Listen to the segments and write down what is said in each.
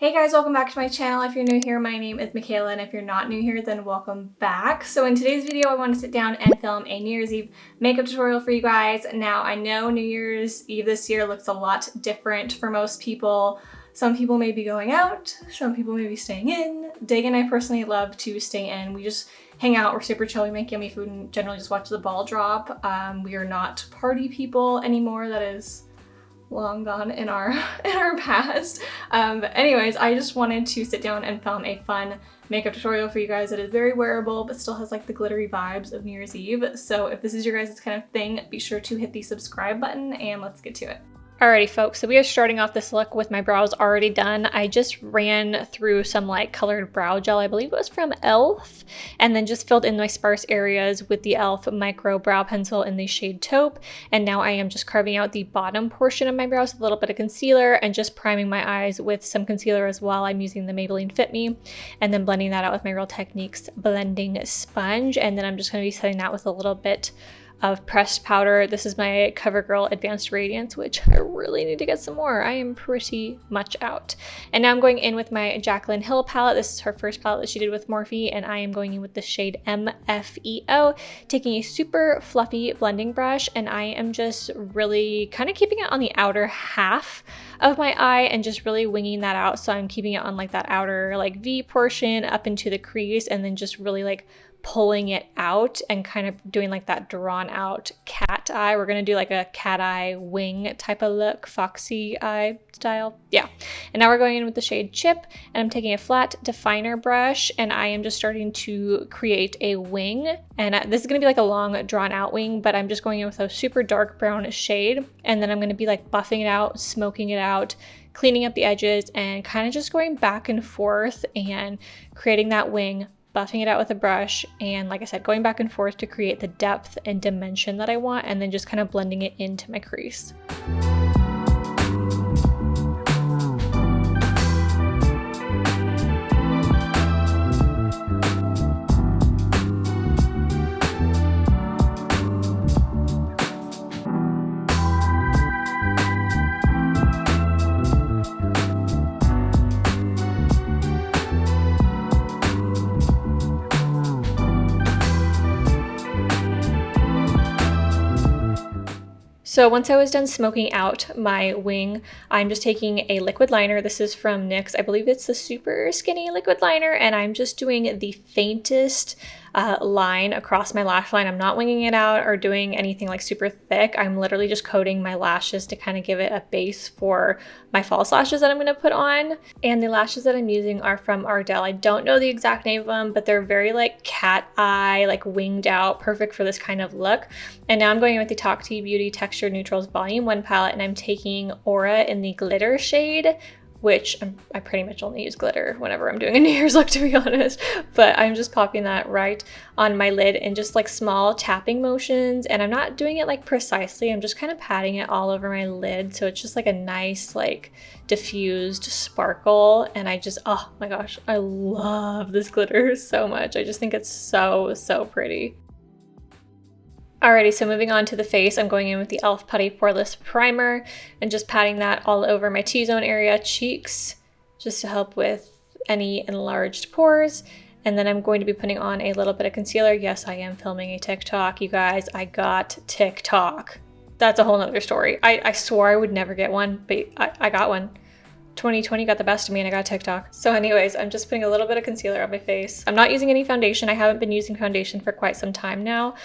Hey guys, welcome back to my channel. If you're new here, my name is Michaela, and if you're not new here, then welcome back. So in today's video, I want to sit down and film a New Year's Eve makeup tutorial for you guys. Now, I know New Year's Eve this year looks a lot different for most people. Some people may be going out, some people may be staying in. Dig and I personally love to stay in. We just hang out, we're super chill, we make yummy food, and generally just watch the ball drop. We are not party people anymore. That is long gone in our past. But anyways, I just wanted to sit down and film a fun makeup tutorial for you guys that is very wearable but still has like the glittery vibes of New Year's Eve. So if this is your guys' kind of thing, be sure to hit the subscribe button and let's get to it. Alrighty folks, so we are starting off this look with my brows already done. I just ran through some like colored brow gel, I believe it was from e.l.f. and then just filled in my sparse areas with the e.l.f. micro brow pencil in the shade taupe. And now I am just carving out the bottom portion of my brows with a little bit of concealer and just priming my eyes with some concealer as well. I'm using the Maybelline Fit Me and then blending that out with my Real Techniques blending sponge. And then I'm just going to be setting that with a little bit of pressed powder. This is my CoverGirl Advanced Radiance, which I really need to get some more. I am pretty much out. And now I'm going in with my Jaclyn Hill palette. This is her first palette that she did with Morphe, and I am going in with the shade MFEO, taking a super fluffy blending brush, and I am just really kind of keeping it on the outer half of my eye and just really winging that out. So I'm keeping it on like that outer like V portion up into the crease, and then just really like pulling it out and kind of doing like that drawn out cat eye. We're going to do like a cat eye wing type of look, foxy eye style. Yeah. And now we're going in with the shade Chip, and I'm taking a flat definer brush and I am just starting to create a wing. And this is going to be like a long drawn out wing, but I'm just going in with a super dark brown shade. And then I'm going to be like buffing it out, smoking it out, cleaning up the edges, and kind of just going back and forth and creating that wing, buffing it out with a brush, and like I said, going back and forth to create the depth and dimension that I want, and then just kind of blending it into my crease. So once I was done smoking out my wing, I'm just taking a liquid liner. This is from NYX. I believe it's the super skinny liquid liner, and I'm just doing the faintest line across my lash line. I'm not winging it out or doing anything like super thick. I'm literally just coating my lashes to kind of give it a base for my false lashes that I'm going to put on. And the lashes that I'm using are from Ardell. I don't know the exact name of them, but they're very like cat eye, like winged out, perfect for this kind of look. And now I'm going in with the Talk to You Beauty Texture Neutrals Volume 1 palette, and I'm taking Aura in the glitter shade, which I pretty much only use glitter whenever I'm doing a New Year's look, to be honest. But I'm just popping that right on my lid in just like small tapping motions. And I'm not doing it like precisely. I'm just kind of patting it all over my lid. So it's just like a nice like diffused sparkle. And I just, oh my gosh, I love this glitter so much. I just think it's so, so pretty. Alrighty, so moving on to the face, I'm going in with the e.l.f. Putty Poreless Primer and just patting that all over my T-zone area, cheeks, just to help with any enlarged pores. And then I'm going to be putting on a little bit of concealer. Yes, I am filming a TikTok, you guys. I got TikTok. That's a whole nother story. I swore I would never get one, but I got one. 2020 got the best of me and I got TikTok. So anyways, I'm just putting a little bit of concealer on my face. I'm not using any foundation. I haven't been using foundation for quite some time now.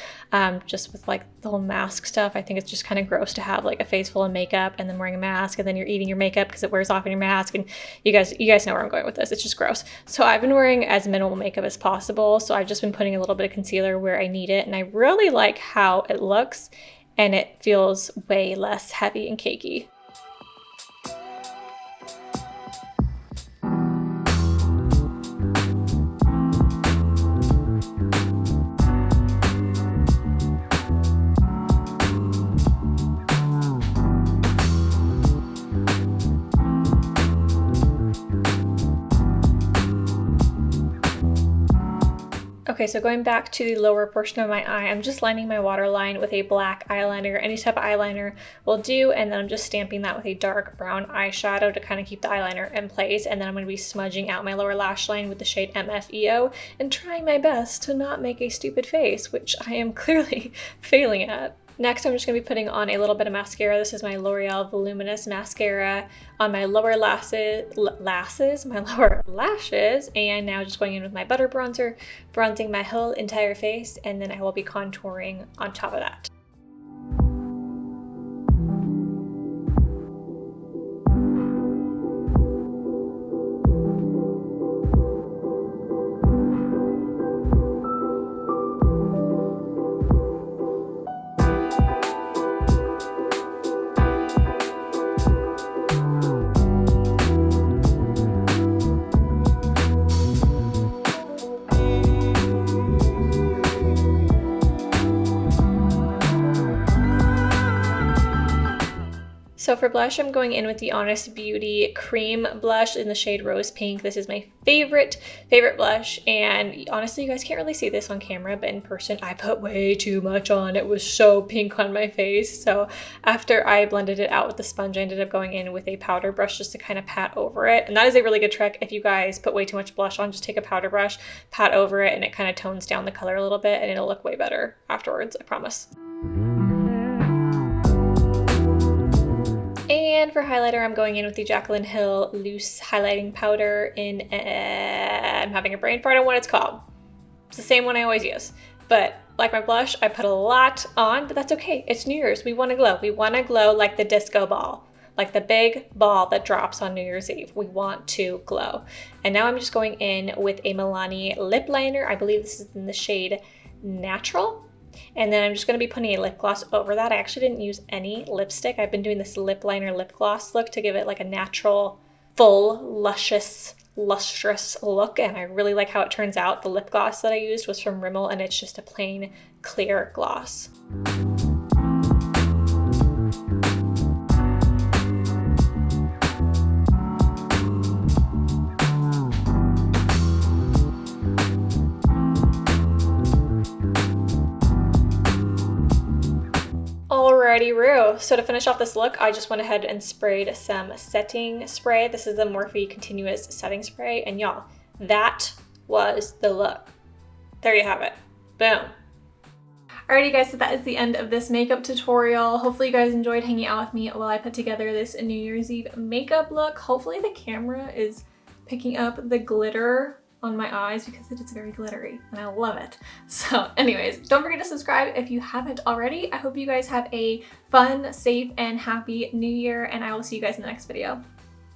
Just with like the whole mask stuff. I think it's just kind of gross to have like a face full of makeup and then wearing a mask and then you're eating your makeup because it wears off in your mask. And you guys know where I'm going with this. It's just gross. So I've been wearing as minimal makeup as possible. So I've just been putting a little bit of concealer where I need it. And I really like how it looks and it feels way less heavy and cakey. Okay, Okay, so going back to the lower portion of my eye, I'm just lining my waterline with a black eyeliner. Any type of eyeliner will do, and then I'm just stamping that with a dark brown eyeshadow to kind of keep the eyeliner in place, and then I'm going to be smudging out my lower lash line with the shade MFEO and trying my best to not make a stupid face, which I am clearly failing at. Next, I'm just going to be putting on a little bit of mascara. This is my L'Oreal Voluminous Mascara on my lower lashes, and now just going in with my butter bronzer, bronzing my whole entire face, and then I will be contouring on top of that. So for blush, I'm going in with the Honest Beauty Cream Blush in the shade Rose Pink. This is my favorite blush, and honestly, you guys can't really see this on camera, but in person, I put way too much on. It was so pink on my face. So after I blended it out with the sponge, I ended up going in with a powder brush just to kind of pat over it. And that is a really good trick. If you guys put way too much blush on, just take a powder brush, pat over it, and it kind of tones down the color a little bit, and it'll look way better afterwards, I promise. And for highlighter, I'm going in with the Jaclyn Hill Loose Highlighting Powder in, I'm having a brain fart on what it's called. It's the same one I always use. But like my blush, I put a lot on, but that's okay. It's New Year's. We want to glow. We want to glow like the disco ball, like the big ball that drops on New Year's Eve. We want to glow. And now I'm just going in with a Milani lip liner. I believe this is in the shade Natural. And then I'm just going to be putting a lip gloss over that. I actually didn't use any lipstick. I've been doing this lip liner lip gloss look to give it like a natural, full, lustrous look, and I really like how it turns out. The lip gloss that I used was from Rimmel, and it's just a plain clear gloss. Alrighty, Roo. So to finish off this look, I just went ahead and sprayed some setting spray. This is the Morphe Continuous Setting Spray, and y'all, that was the look. There you have it. Boom. Alrighty guys, so that is the end of this makeup tutorial. Hopefully you guys enjoyed hanging out with me while I put together this New Year's Eve makeup look. Hopefully the camera is picking up the glitter on my eyes because it is very glittery and I love it. So anyways, don't forget to subscribe if you haven't already. I hope you guys have a fun, safe, and happy New Year, and I will see you guys in the next video.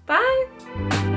Bye!